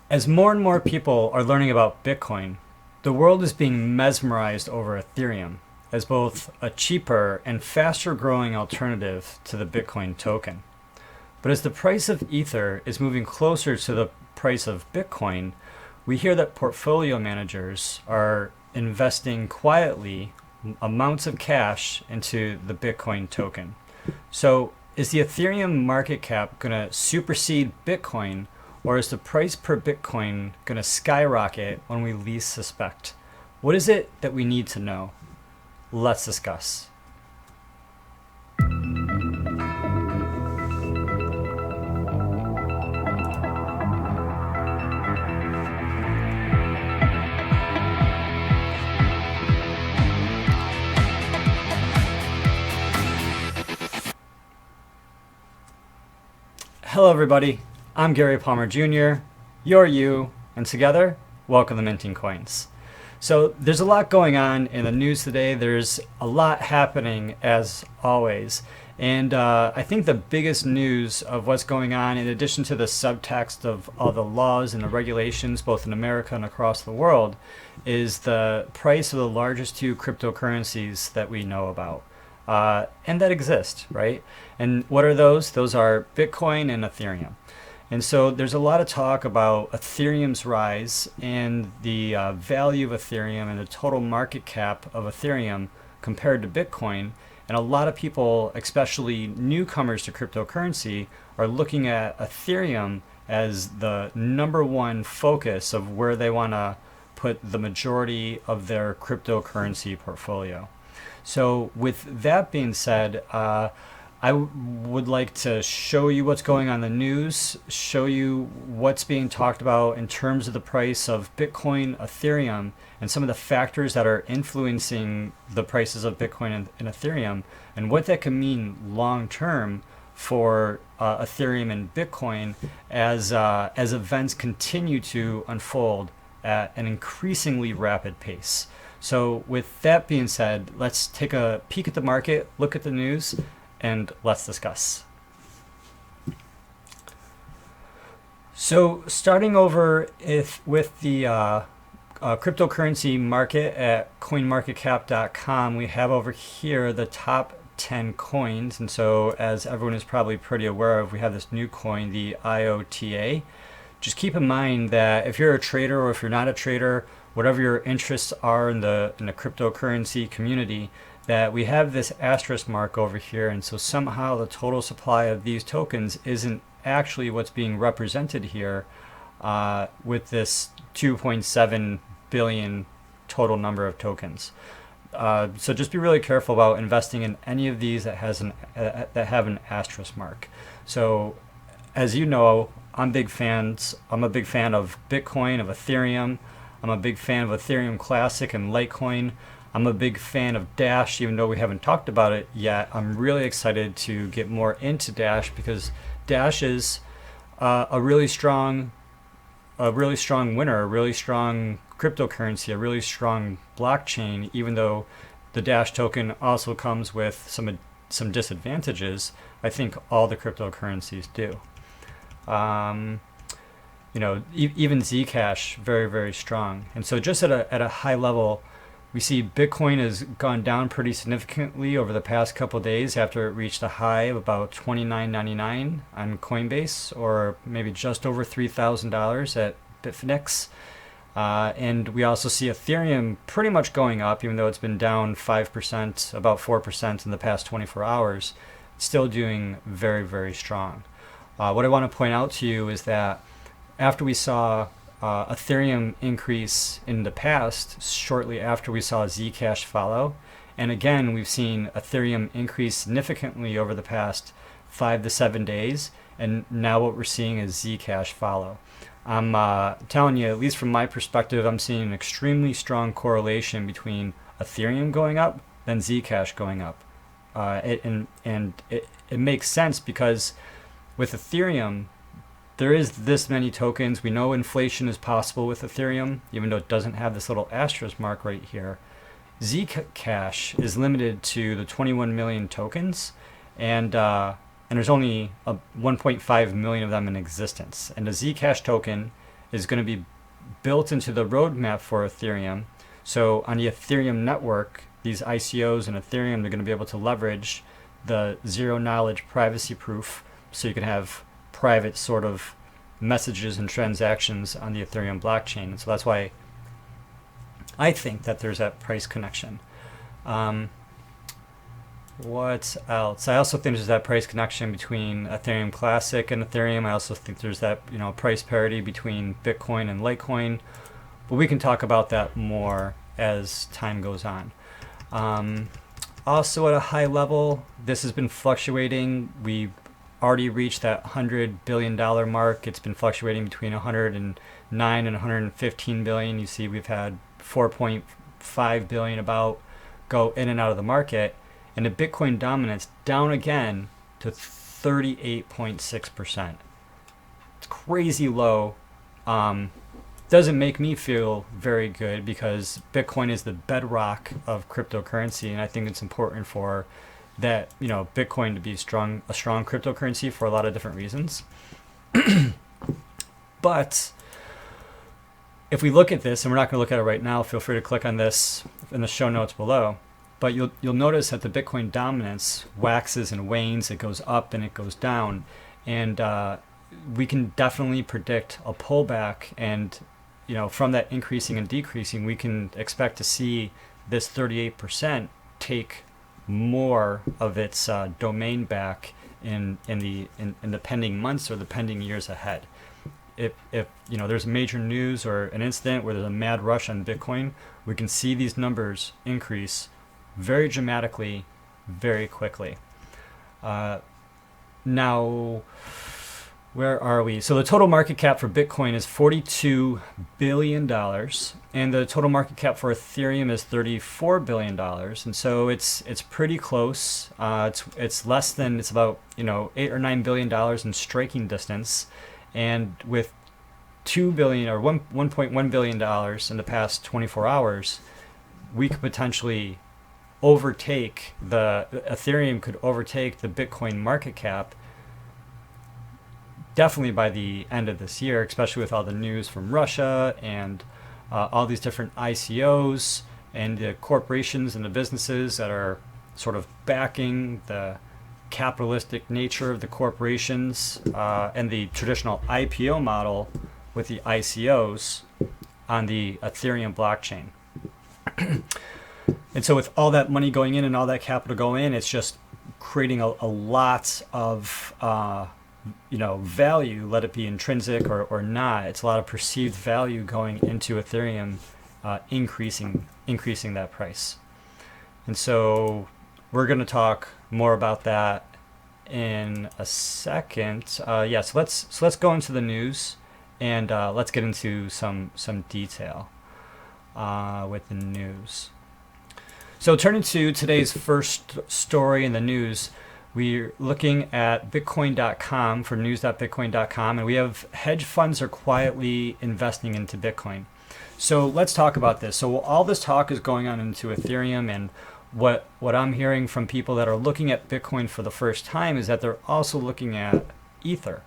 As more and more people are learning about Bitcoin, the world is being mesmerized over Ethereum as both a cheaper and faster growing alternative to the Bitcoin token. But as the price of Ether is moving closer to the price of Bitcoin, we hear that portfolio managers are investing quietly amounts of cash into the Bitcoin token. So, is the Ethereum market cap going to supersede Bitcoin, or is the price per Bitcoin going to skyrocket when we least suspect? What is it that we need to know? Let's discuss. Hello, everybody. I'm Gary Palmer Jr., you're you, and together, welcome to Minting Coins. So there's a lot going on in the news today. There's a lot happening, as always. And I think the biggest news of what's going on, in addition to the subtext of all the laws and the regulations, both in America and across the world, is the price of the largest two cryptocurrencies that we know about. And that exist, right? And what are those? Those are Bitcoin and Ethereum. And so there's a lot of talk about Ethereum's rise and the value of Ethereum and the total market cap of Ethereum compared to Bitcoin. And a lot of people, especially newcomers to cryptocurrency, are looking at Ethereum as the number one focus of where they want to put the majority of their cryptocurrency portfolio. So with that being said, I would like to show you what's going on in the news, show you what's being talked about in terms of the price of Bitcoin, Ethereum, and some of the factors that are influencing the prices of Bitcoin and Ethereum, and what that can mean long term for Ethereum and Bitcoin as events continue to unfold at an increasingly rapid pace. So with that being said, let's take a peek at the market, look at the news, and let's discuss. So starting over with the cryptocurrency market at coinmarketcap.com, we have over here the top 10 coins. And so as everyone is probably pretty aware of, we have this new coin, the IOTA. Just keep in mind that if you're a trader or if you're not a trader, whatever your interests are in the cryptocurrency community, that we have this asterisk mark over here, and so somehow the total supply of these tokens isn't actually what's being represented here with this 2.7 billion total number of tokens. So just be really careful about investing in any of these that have an asterisk mark. So as you know, I'm a big fan of Bitcoin, of Ethereum. I'm a big fan of Ethereum Classic and Litecoin. I'm a big fan of Dash, even though we haven't talked about it yet. I'm really excited to get more into Dash because Dash is a really strong winner, a really strong cryptocurrency, a really strong blockchain. Even though the Dash token also comes with some disadvantages, I think all the cryptocurrencies do. Even Zcash, very, very strong. And so just at a high level, we see Bitcoin has gone down pretty significantly over the past couple of days after it reached a high of about $29.99 on Coinbase, or maybe just over $3,000 at Bitfinex. And we also see Ethereum pretty much going up, even though it's been down 5%, about 4% in the past 24 hours, still doing very, very strong. What I want to point out to you is that after we saw Ethereum increase in the past, shortly after we saw Zcash follow, and again we've seen Ethereum increase significantly over the past 5 to 7 days, and now what we're seeing is Zcash follow. I'm telling you, at least from my perspective, I'm seeing an extremely strong correlation between Ethereum going up than Zcash going up. It makes sense because with Ethereum, there is this many tokens. We know inflation is possible with Ethereum, even though it doesn't have this little asterisk mark right here. Zcash is limited to the 21 million tokens, and there's only 1.5 million of them in existence. And the Zcash token is going to be built into the roadmap for Ethereum. So on the Ethereum network, these ICOs and Ethereum are going to be able to leverage the zero knowledge privacy proof, so you can have private sort of messages and transactions on the Ethereum blockchain. And so that's why I think that there's that price connection. What else? I also think there's that price connection between Ethereum Classic and Ethereum. I also think there's that, price parity between Bitcoin and Litecoin. But we can talk about that more as time goes on. Also at a high level, this has been fluctuating. We already reached that $100 billion mark. It's been fluctuating between 109 and 115 billion. You see we've had 4.5 billion about go in and out of the market. And the Bitcoin dominance down again to 38.6%. It's crazy low. Doesn't make me feel very good, because Bitcoin is the bedrock of cryptocurrency, and I think it's important for that, Bitcoin to be a strong cryptocurrency for a lot of different reasons. But if we look at this, and we're not going to look at it right now, feel free to click on this in the show notes below. But you'll notice that the Bitcoin dominance waxes and wanes. It goes up and it goes down, and we can definitely predict a pullback. And from that increasing and decreasing, we can expect to see this 38% take more of its domain back in the pending months or the pending years ahead. If there's major news or an incident where there's a mad rush on Bitcoin, we can see these numbers increase very dramatically, very quickly. Now, where are we? So the total market cap for Bitcoin is $42 billion, and the total market cap for Ethereum is $34 billion. And so it's pretty close. It's less than, it's about $8 or $9 billion in striking distance, and with $2 billion or $1.1 billion in the past 24 hours, we could potentially overtake Ethereum could overtake the Bitcoin market cap definitely by the end of this year, especially with all the news from Russia and all these different ICOs and the corporations and the businesses that are sort of backing the capitalistic nature of the corporations and the traditional IPO model with the ICOs on the Ethereum blockchain. And so with all that money going in and all that capital going in, it's just creating a lot of value, let it be intrinsic or not. It's a lot of perceived value going into Ethereum, increasing that price. And so we're going to talk more about that in a second. So let's go into the news, and let's get into some detail with the news. So turning to today's first story in the news, we're looking at Bitcoin.com for news.bitcoin.com, and we have hedge funds are quietly investing into Bitcoin. So let's talk about this. So all this talk is going on into Ethereum, and what I'm hearing from people that are looking at Bitcoin for the first time is that they're also looking at Ether.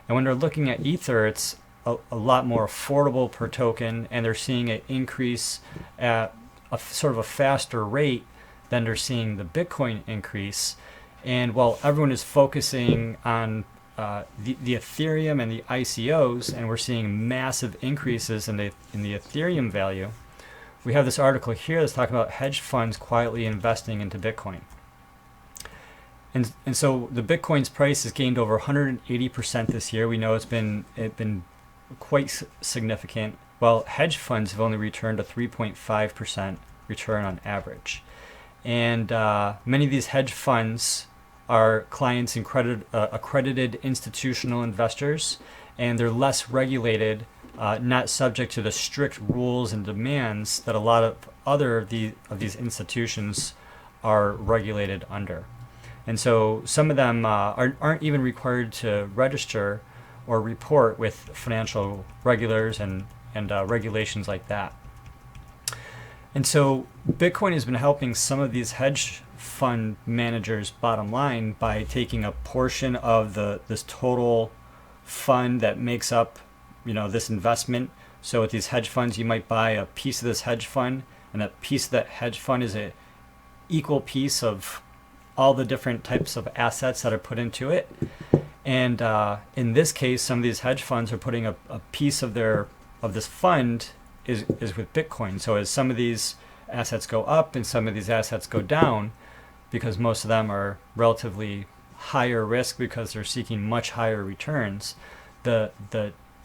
And when they're looking at Ether, it's a lot more affordable per token, and they're seeing it increase at a sort of a faster rate than they're seeing the Bitcoin increase. And while everyone is focusing on the Ethereum and the ICOs, and we're seeing massive increases in the Ethereum value, we have this article here that's talking about hedge funds quietly investing into Bitcoin. And so the Bitcoin's price has gained over 180% this year. We know it's been quite significant. Well, hedge funds have only returned a 3.5% return on average. And many of these hedge funds are clients and accredited institutional investors, and they're less regulated, not subject to the strict rules and demands that a lot of other of these institutions are regulated under. And so some of them aren't even required to register or report with financial regulators and regulations like that. And so Bitcoin has been helping some of these hedge fund managers' bottom line by taking a portion of this total fund that makes up this investment. So with these hedge funds, you might buy a piece of this hedge fund, and that piece of that hedge fund is a equal piece of all the different types of assets that are put into it. And in this case, some of these hedge funds are putting a piece of this fund is with Bitcoin. So as some of these assets go up and some of these assets go down, because most of them are relatively higher risk because they're seeking much higher returns, the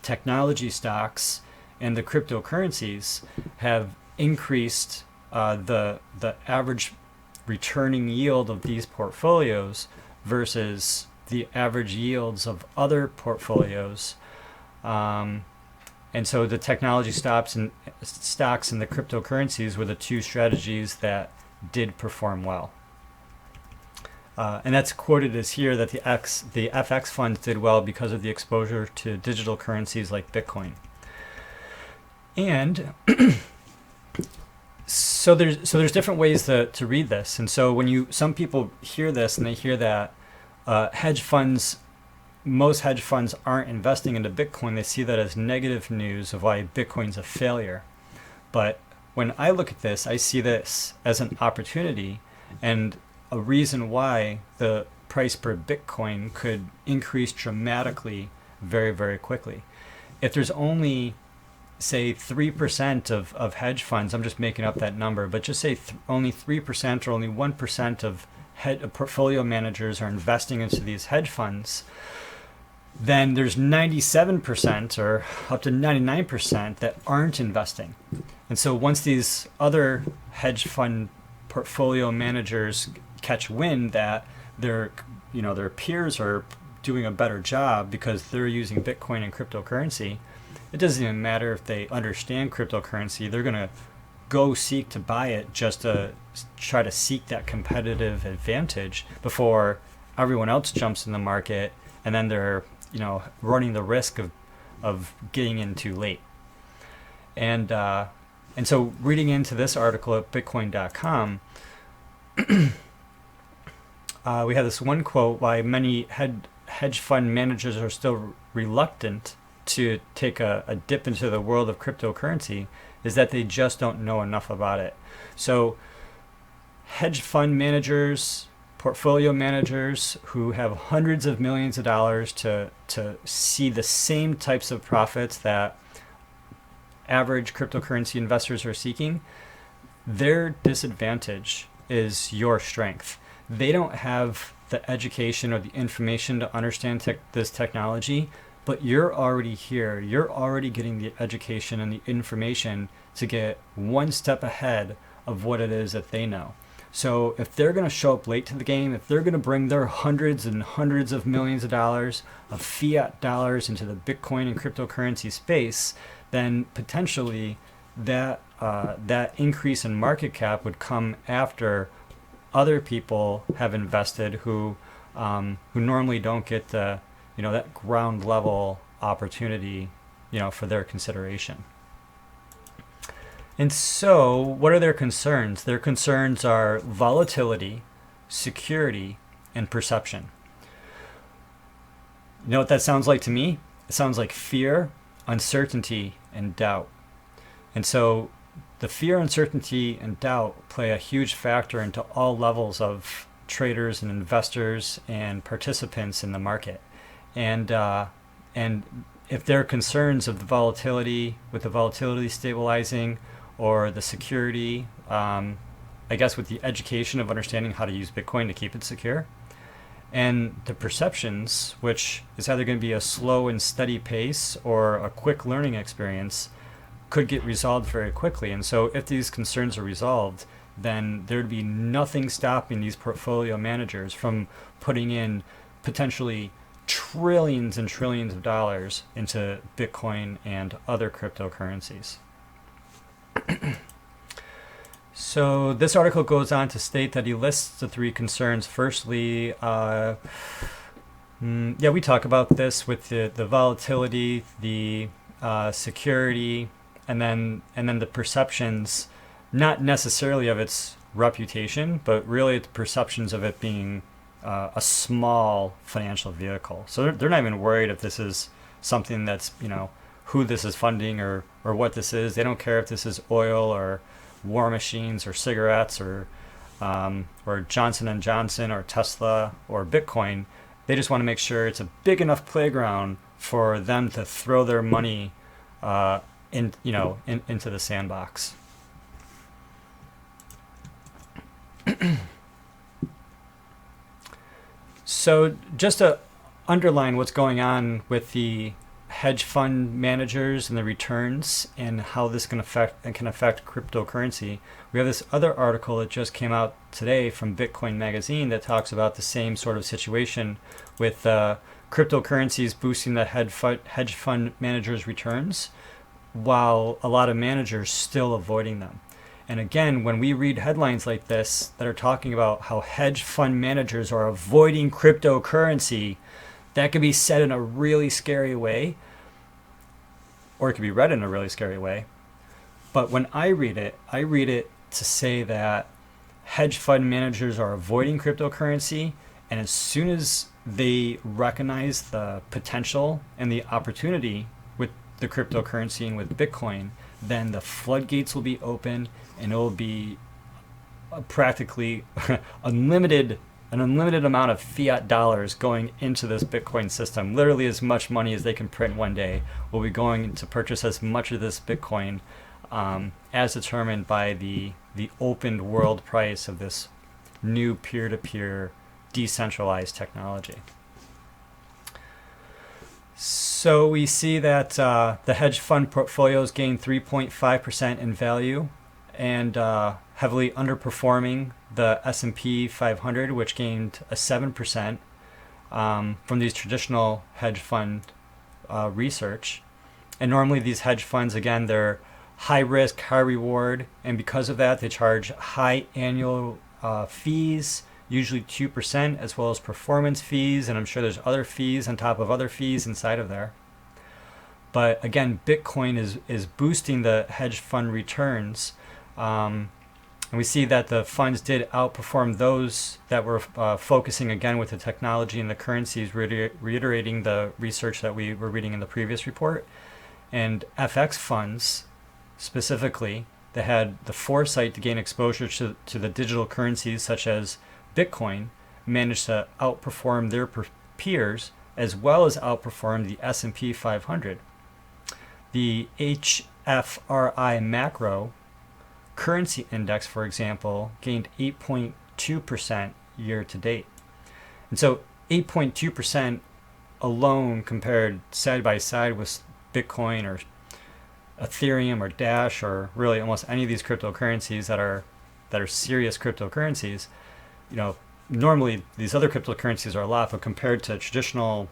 technology stocks and the cryptocurrencies have increased the average returning yield of these portfolios versus the average yields of other portfolios. And so the technology stocks and the cryptocurrencies were the two strategies that did perform well. And that's quoted as here that the FX funds did well because of the exposure to digital currencies like Bitcoin. And so there's different ways to read this. And so when some people hear this and they hear that most hedge funds aren't investing into Bitcoin, they see that as negative news of why Bitcoin's a failure. But when I look at this, I see this as an opportunity and a reason why the price per Bitcoin could increase dramatically very, very quickly. If there's only, say, 3% of hedge funds, I'm just making up that number, but just say only 3% or only 1% of portfolio managers are investing into these hedge funds, then there's 97% or up to 99% that aren't investing. And so once these other hedge fund portfolio managers catch wind that their peers are doing a better job because they're using Bitcoin and cryptocurrency, it doesn't even matter if they understand cryptocurrency. They're going to go seek to buy it just to try to seek that competitive advantage before everyone else jumps in the market, and then they're running the risk of getting in too late. And so reading into this article at Bitcoin.com, we have this one quote why many hedge fund managers are still reluctant to take a dip into the world of cryptocurrency is that they just don't know enough about it. So hedge fund managers, portfolio managers who have hundreds of millions of dollars to see the same types of profits that average cryptocurrency investors are seeking, their disadvantage is your strength. They don't have the education or the information to understand this technology, but you're already here. You're already getting the education and the information to get one step ahead of what it is that they know. So if they're going to show up late to the game, if they're going to bring their hundreds and hundreds of millions of dollars of fiat dollars into the Bitcoin and cryptocurrency space, then potentially that increase in market cap would come after other people have invested who normally don't get the that ground level opportunity for their consideration. And so what are their concerns? Their concerns are volatility, security, and perception. You know what that sounds like to me? It sounds like fear, uncertainty, and doubt. And so the fear, uncertainty, and doubt play a huge factor into all levels of traders and investors and participants in the market. And if there are concerns of the volatility, with the volatility stabilizing, or the security, I guess with the education of understanding how to use Bitcoin to keep it secure, and the perceptions, which is either going to be a slow and steady pace or a quick learning experience, could get resolved very quickly. And so if these concerns are resolved, then there'd be nothing stopping these portfolio managers from putting in potentially trillions and trillions of dollars into Bitcoin and other cryptocurrencies. So this article goes on to state that he lists the three concerns. Firstly, we talk about this with the volatility, the security, and then the perceptions, not necessarily of its reputation, but really the perceptions of it being a small financial vehicle. So they're not even worried if this is something that's, who this is funding or what this is. They don't care if this is oil or war machines or cigarettes or Johnson and Johnson or Tesla or Bitcoin. They just want to make sure it's a big enough playground for them to throw their money into the sandbox. So just to underline what's going on with the hedge fund managers and the returns and how this can affect cryptocurrency, we have this other article that just came out today from Bitcoin Magazine that talks about the same sort of situation with cryptocurrencies boosting the hedge fund managers' returns, while a lot of managers still avoiding them. And again, when we read headlines like this that are talking about how hedge fund managers are avoiding cryptocurrency, that could be said in a really scary way, or it could be read in a really scary way. But when I read it to say that hedge fund managers are avoiding cryptocurrency, and as soon as they recognize the potential and the opportunity with the cryptocurrency and with Bitcoin, then the floodgates will be open and it will be practically an unlimited amount of fiat dollars going into this Bitcoin system. Literally as much money as they can print one day will be going to purchase as much of this Bitcoin as determined by the opened world price of this new peer-to-peer decentralized technology. So we see that the hedge fund portfolios gained 3.5% in value and heavily underperforming the S&P 500, which gained a 7% from these traditional hedge fund research. And normally these hedge funds, again, they're high risk, high reward, and because of that, they charge high annual fees, usually 2%, as well as performance fees, and I'm sure there's other fees on top of other fees inside of there. But again, Bitcoin is boosting the hedge fund returns. And we see that the funds did outperform those that were focusing again with the technology and the currencies, reiterating the research that we were reading in the previous report. And FX funds specifically, that had the foresight to gain exposure to the digital currencies such as Bitcoin, managed to outperform their peers as well as outperform the S&P 500. The HFRI macro currency index, for example, gained 8.2% year to date. And so 8.2% alone compared side by side with Bitcoin or Ethereum or Dash or really almost any of these cryptocurrencies that are serious cryptocurrencies, normally these other cryptocurrencies are a lot, but compared to traditional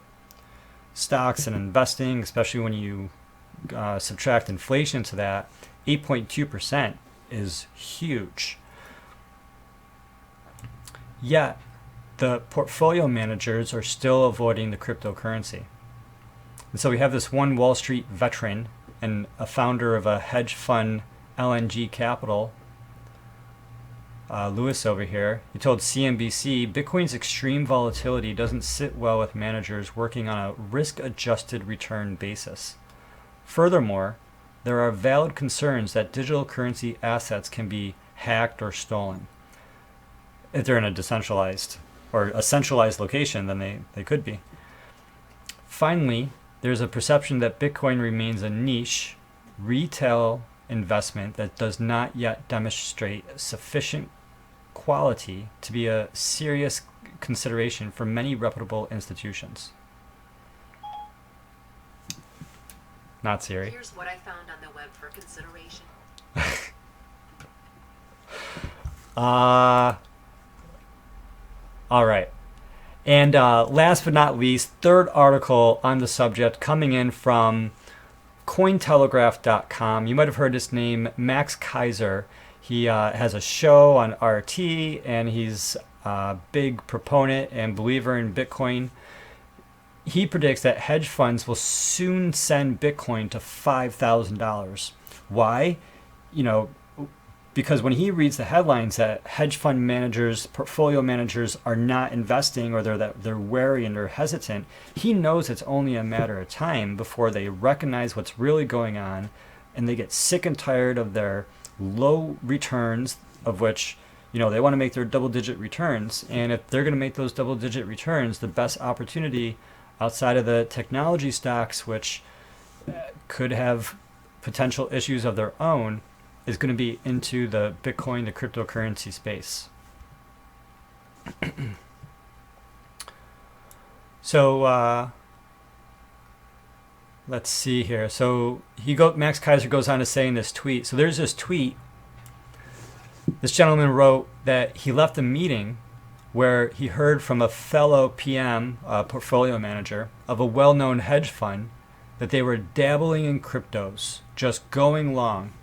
stocks and investing, especially when you subtract inflation to that, 8.2% is huge. Yet, the portfolio managers are still avoiding the cryptocurrency. And so we have this one Wall Street veteran and a founder of a hedge fund, LNG Capital, Lewis over here. He told CNBC, Bitcoin's extreme volatility doesn't sit well with managers working on a risk-adjusted return basis. Furthermore, there are valid concerns that digital currency assets can be hacked or stolen. If they're in a decentralized or a centralized location, then they could be. Finally, there's a perception that Bitcoin remains a niche retail investment that does not yet demonstrate sufficient quality to be a serious consideration for many reputable institutions. Not Siri. Here's what I found on the web for consideration. All right. And last but not least, third article on the subject coming in from Cointelegraph.com. You might have heard his name, Max Kaiser. He has a show on RT, and he's a big proponent and believer in Bitcoin. He predicts that hedge funds will soon send Bitcoin to $5,000. Why? because when he reads the headlines that hedge fund managers, portfolio managers are not investing, or they're wary and they're hesitant, he knows it's only a matter of time before they recognize what's really going on, and they get sick and tired of their low returns, of which they want to make their double-digit returns. And if they're going to make those double-digit returns, the best opportunity outside of the technology stocks, which could have potential issues of their own, is going to be into the Bitcoin, the cryptocurrency space. So let's see here. So Max Keiser goes on to say in this tweet. So there's this tweet. This gentleman wrote that he left a meeting where he heard from a fellow PM, portfolio manager of a well-known hedge fund, that they were dabbling in cryptos, just going long,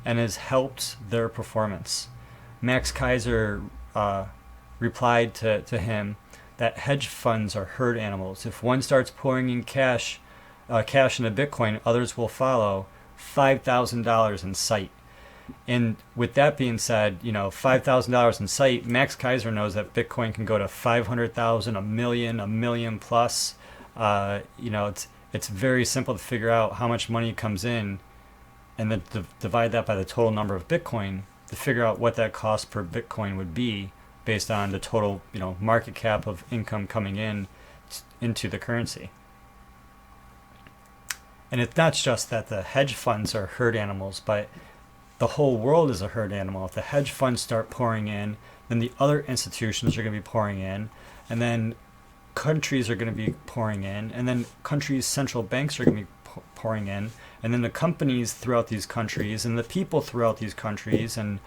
and has helped their performance. Max Keiser replied to him that hedge funds are herd animals. If one starts pouring in cash into Bitcoin, others will follow. $5,000 in sight. And with that being said, $5,000 in sight, Max Keiser knows that Bitcoin can go to 500,000, a million plus. It's very simple to figure out how much money comes in, and then divide that by the total number of Bitcoin to figure out what that cost per Bitcoin would be based on the total, market cap of income coming into the currency. And it's not just that the hedge funds are herd animals, but the whole world is a herd animal. If the hedge funds start pouring in, then the other institutions are going to be pouring in, and then countries are going to be pouring in, and then countries' central banks are going to be pouring in, and then the companies throughout these countries and the people throughout these countries, and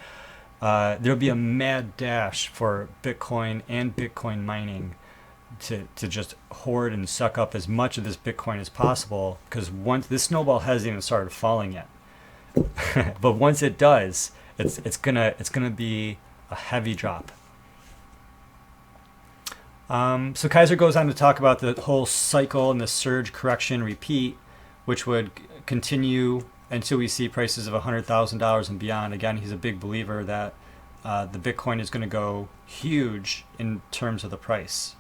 there'll be a mad dash for Bitcoin and Bitcoin mining to just hoard and suck up as much of this Bitcoin as possible, because once this snowball hasn't even started falling yet. But once it does, it's gonna be a heavy drop. So Keiser goes on to talk about the whole cycle and the surge, correction, repeat, which would continue until we see prices of $100,000 and beyond. Again, he's a big believer that the Bitcoin is going to go huge in terms of the price.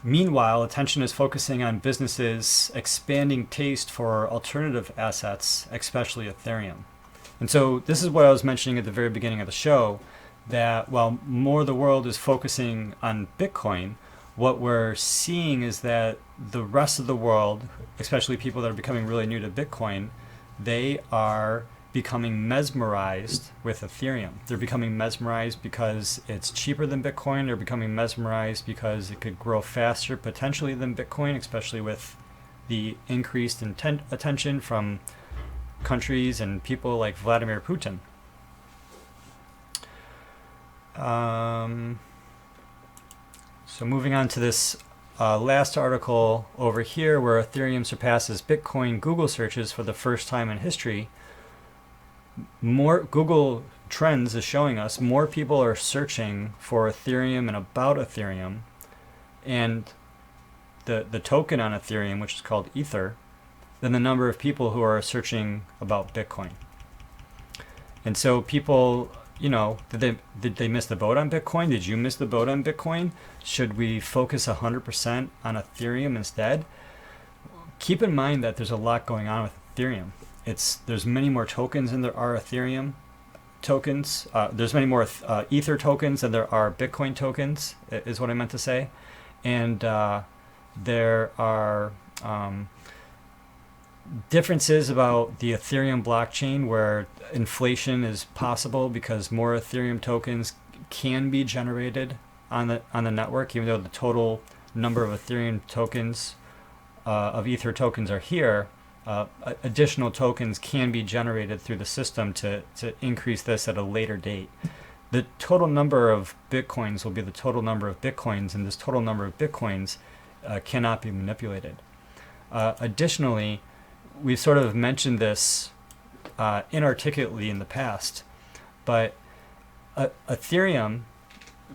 Meanwhile, attention is focusing on businesses expanding taste for alternative assets, especially Ethereum. And so this is what I was mentioning at the very beginning of the show, that while more of the world is focusing on Bitcoin, what we're seeing is that the rest of the world, especially people that are becoming really new to Bitcoin, they are becoming mesmerized with Ethereum. They're becoming mesmerized because it's cheaper than Bitcoin. They're becoming mesmerized because it could grow faster potentially than Bitcoin, especially with the increased attention from countries and people like Vladimir Putin. So moving on to this last article over here, where Ethereum surpasses Bitcoin Google searches for the first time in history. More Google Trends is showing us more people are searching for Ethereum and about Ethereum, and the token on Ethereum, which is called Ether, than the number of people who are searching about Bitcoin. And so people, did they miss the boat on Bitcoin? Did you miss the boat on Bitcoin? Should we focus 100% on Ethereum instead? Keep in mind that there's a lot going on with Ethereum. There's many more tokens than there are Ethereum tokens. There's many more Ether tokens than there are Bitcoin tokens, is what I meant to say. And there are differences about the Ethereum blockchain, where inflation is possible because more Ethereum tokens can be generated on the network, even though the total number of Ethereum tokens of Ether tokens are here. Additional tokens can be generated through the system to increase this at a later date. The total number of Bitcoins will be the total number of Bitcoins, and this total number of Bitcoins cannot be manipulated. Additionally, we've sort of mentioned this inarticulately in the past, but Ethereum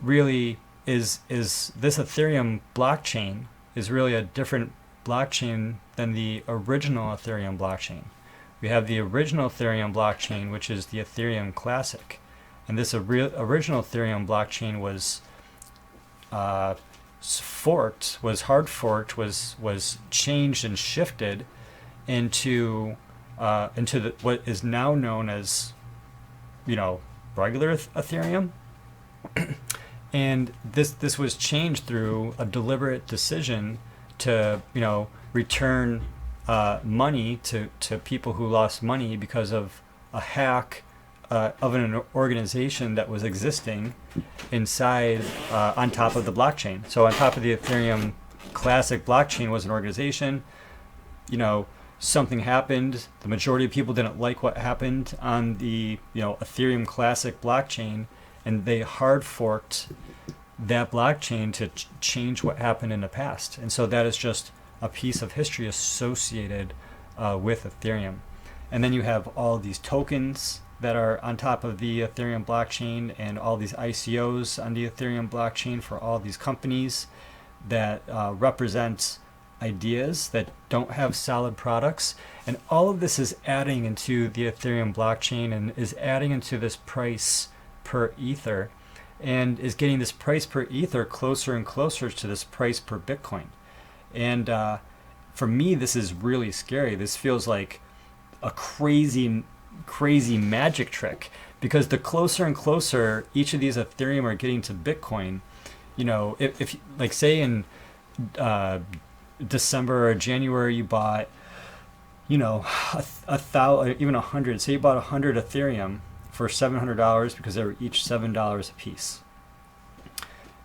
really is this Ethereum blockchain is really a different blockchain than the original Ethereum blockchain. we have the original Ethereum blockchain, which is the Ethereum Classic. And this original Ethereum blockchain was hard forked, was changed and shifted into what is now known as, regular Ethereum. And this was changed through a deliberate decision to, return money to people who lost money because of a hack of an organization that was existing inside on top of the blockchain. So on top of the Ethereum Classic blockchain was an organization. Something happened. The majority of people didn't like what happened on the Ethereum Classic blockchain, and they hard forked that blockchain to change what happened in the past. And so that is just a piece of history associated with Ethereum. And then you have all these tokens that are on top of the Ethereum blockchain, and all these ICOs on the Ethereum blockchain for all these companies that represent ideas that don't have solid products. And all of this is adding into the Ethereum blockchain and is adding into this price per ether, and is getting this price per ether closer and closer to this price per Bitcoin. And for me, this is really scary. This feels like a crazy magic trick, because the closer and closer each of these Ethereum are getting to Bitcoin, if like say in December or January you bought, a thousand, even 100. Say you bought 100 Ethereum for $700 because they were each $7 a piece.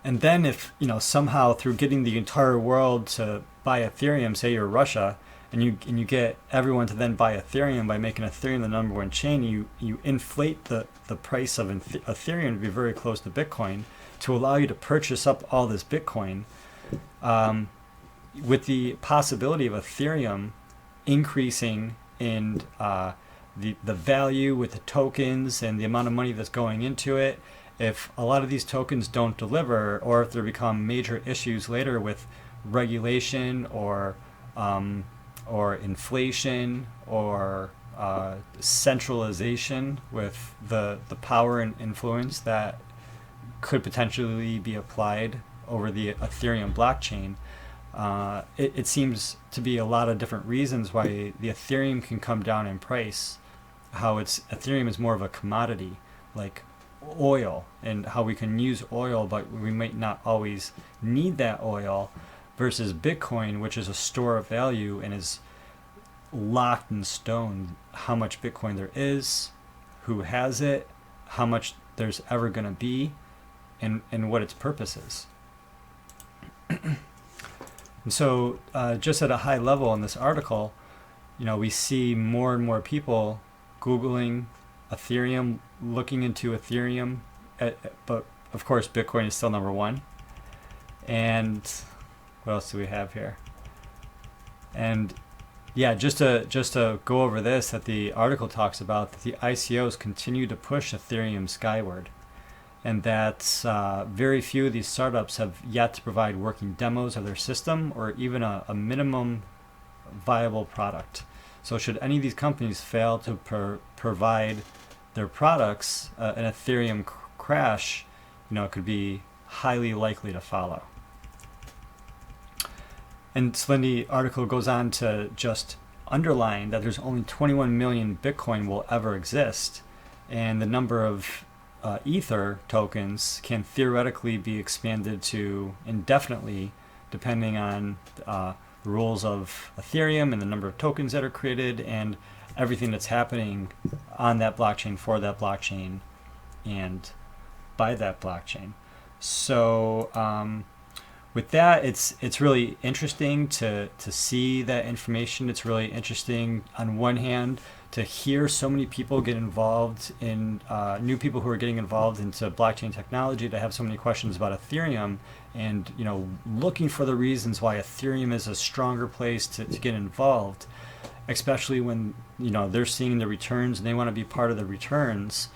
And then if somehow through getting the entire world to buy Ethereum, say you're Russia, and you get everyone to then buy Ethereum by making Ethereum the number one chain, you inflate the price of Ethereum to be very close to Bitcoin to allow you to purchase up all this Bitcoin, with the possibility of Ethereum increasing in the value with the tokens and the amount of money that's going into it. If a lot of these tokens don't deliver, or if there become major issues later with regulation or inflation or centralization with the power and influence that could potentially be applied over the Ethereum blockchain, it seems to be a lot of different reasons why the Ethereum can come down in price. How Ethereum is more of a commodity, like oil, and how we can use oil, but we might not always need that oil, versus Bitcoin, which is a store of value and is locked in stone how much Bitcoin there is, who has it, how much there's ever going to be, and what its purpose is. And so just at a high level in this article, we see more and more people Googling Ethereum, looking into Ethereum, but of course Bitcoin is still number one. And what else do we have here? And yeah, just to go over this, that the article talks about that the ICOs continue to push Ethereum skyward, and that very few of these startups have yet to provide working demos of their system or even a minimum viable product. So should any of these companies fail to provide their products, an Ethereum crash, could be highly likely to follow. And so then the article goes on to just underline that there's only 21 million Bitcoin will ever exist, and the number of Ether tokens can theoretically be expanded to indefinitely, depending on the rules of Ethereum and the number of tokens that are created and everything that's happening on that blockchain, for that blockchain, and by that blockchain. So with that, it's really interesting to see that information. It's really interesting on one hand to hear so many people get involved in new people who are getting involved into blockchain technology, to have so many questions about Ethereum, and looking for the reasons why Ethereum is a stronger place to get involved, especially when they're seeing the returns and they want to be part of the returns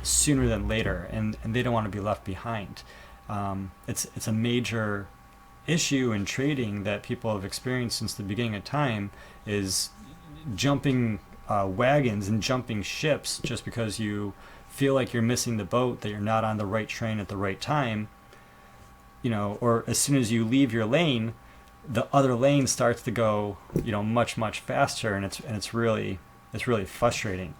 sooner than later, and they don't want to be left behind. It's a major issue in trading that people have experienced since the beginning of time, is jumping wagons and jumping ships just because you feel like you're missing the boat, that you're not on the right train at the right time, or as soon as you leave your lane, the other lane starts to go, much, much faster, and it's really frustrating.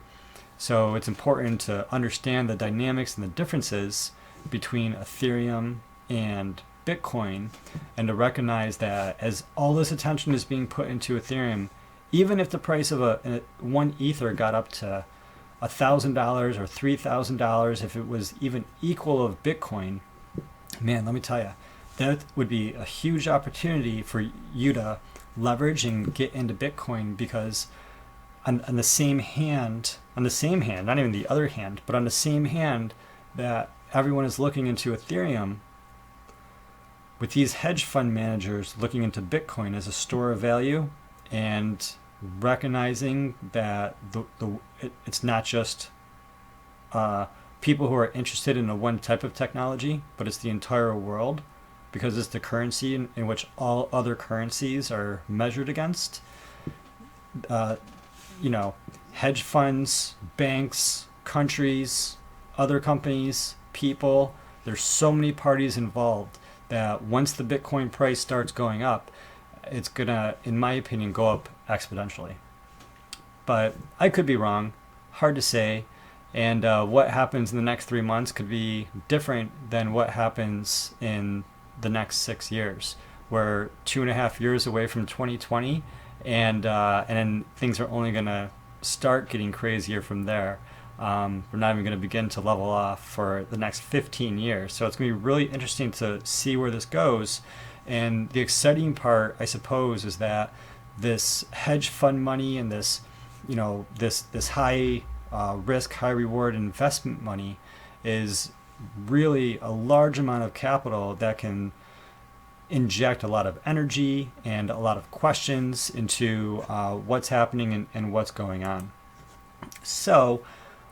So it's important to understand the dynamics and the differences between Ethereum and Bitcoin, and to recognize that as all this attention is being put into Ethereum, even if the price of one Ether got up to $1,000 or $3,000, if it was even equal of Bitcoin, man, let me tell you, that would be a huge opportunity for you to leverage and get into Bitcoin, because on the same hand, not even the other hand, but on the same hand that everyone is looking into Ethereum, with these hedge fund managers looking into Bitcoin as a store of value, and recognizing that it's not just people who are interested in a one type of technology, but it's the entire world, because it's the currency in which all other currencies are measured against. Hedge funds, banks, countries, other companies, people, there's so many parties involved that once the Bitcoin price starts going up, it's gonna, in my opinion, go up exponentially. But I could be wrong, hard to say, and what happens in the next 3 months could be different than what happens in the next 6 years. We're 2.5 years away from 2020, and then things are only gonna start getting crazier from there. We're not even going to begin to level off for the next 15 years. So it's going to be really interesting to see where this goes. And the exciting part, I suppose, is that this hedge fund money and this, this high risk, high reward investment money is really a large amount of capital that can inject a lot of energy and a lot of questions into what's happening and what's going on. So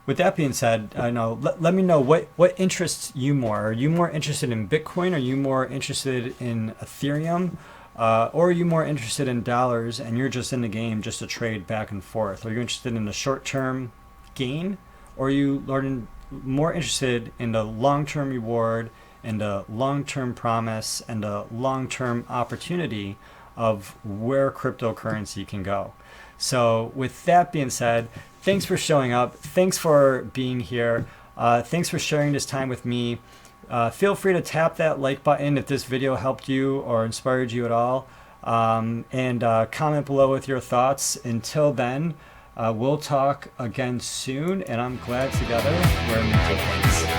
with that being said, let me know what interests you more. Are you more interested in Bitcoin? Are you more interested in Ethereum? Or are you more interested in dollars and you're just in the game just to trade back and forth? Are you interested in the short-term gain? Or are you more interested in the long-term reward and a long-term promise and a long-term opportunity of where cryptocurrency can go? So with that being said, thanks for showing up. Thanks for being here. Thanks for sharing this time with me. Feel free to tap that like button if this video helped you or inspired you at all. And comment below with your thoughts. Until then, we'll talk again soon. And I'm glad together we're making things.